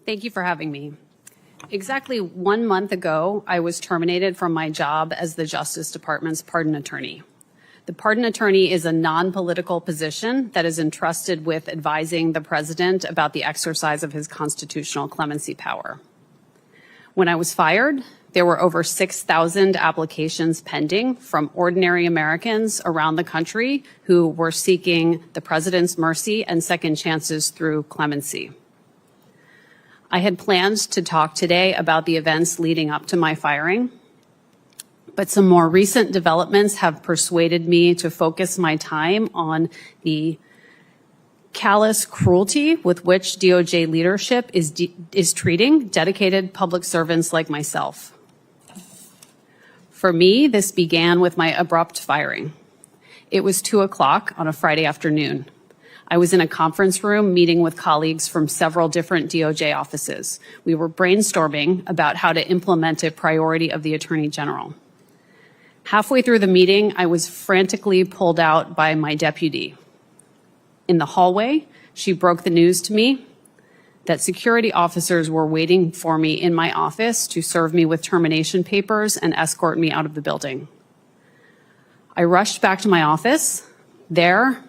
Thank you for having me. Exactly 1 month ago, I was terminated from my job as the Justice Department's Pardon Attorney. The Pardon Attorney is a non-political position that is entrusted with advising the President about the exercise of his constitutional clemency power. When I was fired, there were over 6,000 applications pending from ordinary Americans around the country who were seeking the President's mercy and second chances through clemency. I had planned to talk today about the events leading up to my firing, but some more recent developments have persuaded me to focus my time on the callous cruelty with which DOJ leadership is treating dedicated public servants like myself. For me, this began with my abrupt firing. It was 2 o'clock on a Friday afternoon. I was in a conference room meeting with colleagues from several different DOJ offices. We were brainstorming about how to implement a priority of the Attorney General. Halfway through the meeting, I was frantically pulled out by my deputy. In the hallway, she broke the news to me that security officers were waiting for me in my office to serve me with termination papers and escort me out of the building. I rushed back to my office. There,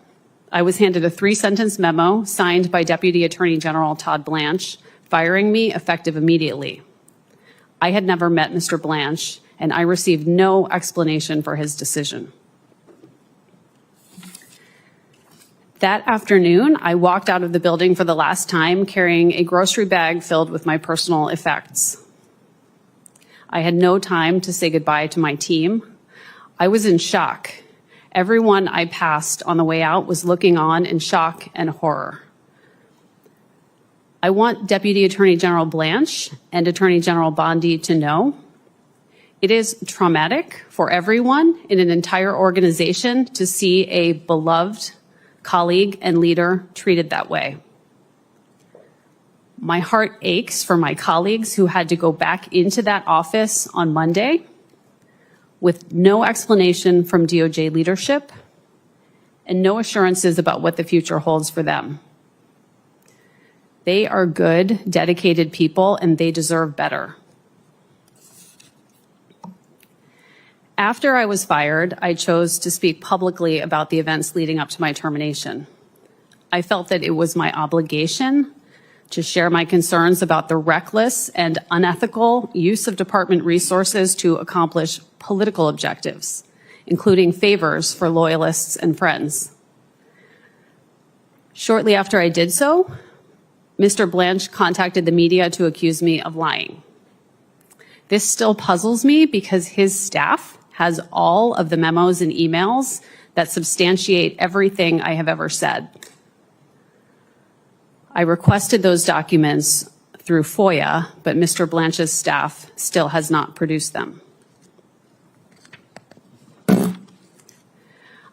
I was handed a 3-sentence memo signed by Deputy Attorney General Todd Blanche, firing me effective immediately. I had never met Mr. Blanche, and I received no explanation for his decision. That afternoon, I walked out of the building for the last time carrying a grocery bag filled with my personal effects. I had no time to say goodbye to my team. I was in shock. Everyone I passed on the way out was looking on in shock and horror. I want Deputy Attorney General Blanche and Attorney General Bondi to know it is traumatic for everyone in an entire organization to see a beloved colleague and leader treated that way. My heart aches for my colleagues who had to go back into that office on Monday with no explanation from DOJ leadership and no assurances about what the future holds for them. They are good, dedicated people, and they deserve better. After I was fired, I chose to speak publicly about the events leading up to my termination. I felt that it was my obligation to share my concerns about the reckless and unethical use of department resources to accomplish political objectives, including favors for loyalists and friends. Shortly after I did so, Mr. Blanche contacted the media to accuse me of lying. This still puzzles me because his staff has all of the memos and emails that substantiate everything I have ever said. I requested those documents through FOIA, but Mr. Blanche's staff still has not produced them.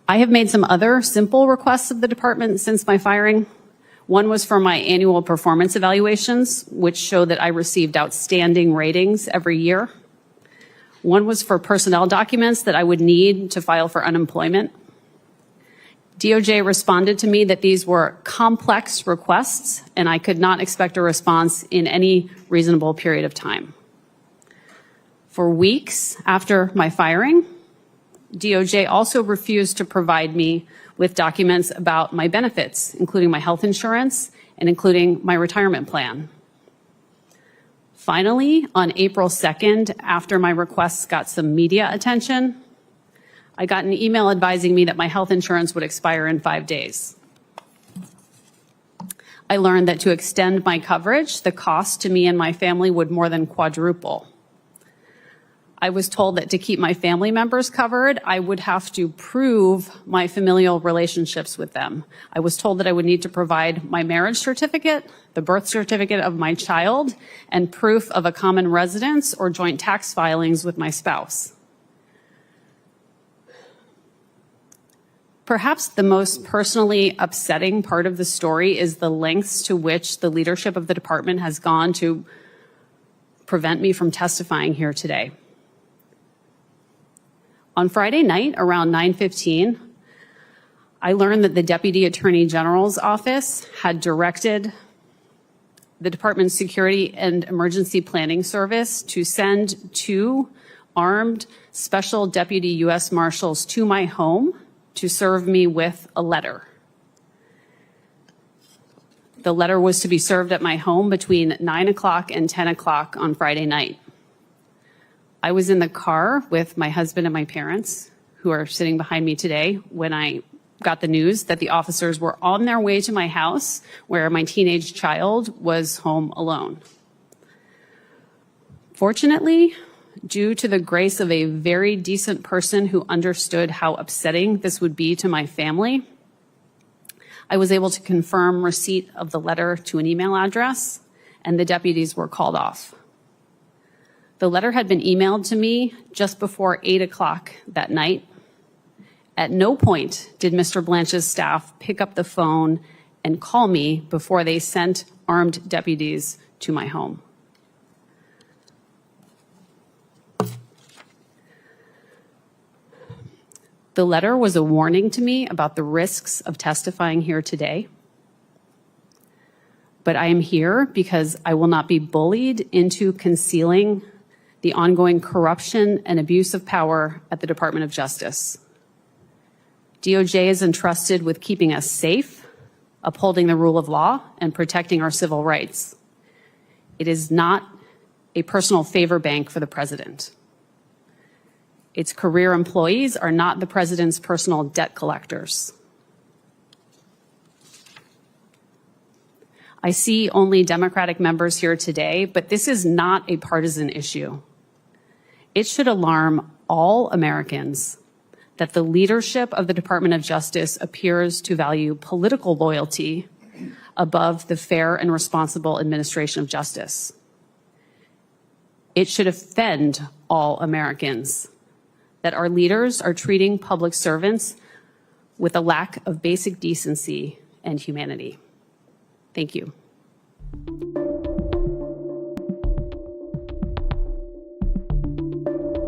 I have made some other simple requests of the department since my firing. One was for my annual performance evaluations, which show that I received outstanding ratings every year. One was for personnel documents that I would need to file for unemployment. DOJ responded to me that these were complex requests and I could not expect a response in any reasonable period of time. For weeks after my firing, DOJ also refused to provide me with documents about my benefits, including my health insurance and including my retirement plan. Finally, on April 2nd, after my requests got some media attention, I got an email advising me that my health insurance would expire in 5 days. I learned that to extend my coverage, the cost to me and my family would more than quadruple. I was told that to keep my family members covered, I would have to prove my familial relationships with them. I was told that I would need to provide my marriage certificate, the birth certificate of my child, and proof of a common residence or joint tax filings with my spouse. Perhaps the most personally upsetting part of the story is the lengths to which the leadership of the department has gone to prevent me from testifying here today. On Friday night, around 9:15, I learned that the Deputy Attorney General's office had directed the Department's Security and Emergency Planning Service to send 2 armed Special Deputy U.S. Marshals to my home to serve me with a letter. The letter was to be served at my home between 9 o'clock and 10 o'clock on Friday night. I was in the car with my husband and my parents, who are sitting behind me today, when I got the news that the officers were on their way to my house where my teenage child was home alone. Fortunately, due to the grace of a very decent person who understood how upsetting this would be to my family, I was able to confirm receipt of the letter to an email address, and the deputies were called off. The letter had been emailed to me just before 8 o'clock that night. At no point did Mr. Blanche's staff pick up the phone and call me before they sent armed deputies to my home. The letter was a warning to me about the risks of testifying here today. But I am here because I will not be bullied into concealing the ongoing corruption and abuse of power at the Department of Justice. DOJ is entrusted with keeping us safe, upholding the rule of law, and protecting our civil rights. It is not a personal favor bank for the president. Its career employees are not the president's personal debt collectors. I see only Democratic members here today, but this is not a partisan issue. It should alarm all Americans that the leadership of the Department of Justice appears to value political loyalty above the fair and responsible administration of justice. It should offend all Americans that our leaders are treating public servants with a lack of basic decency and humanity. Thank you.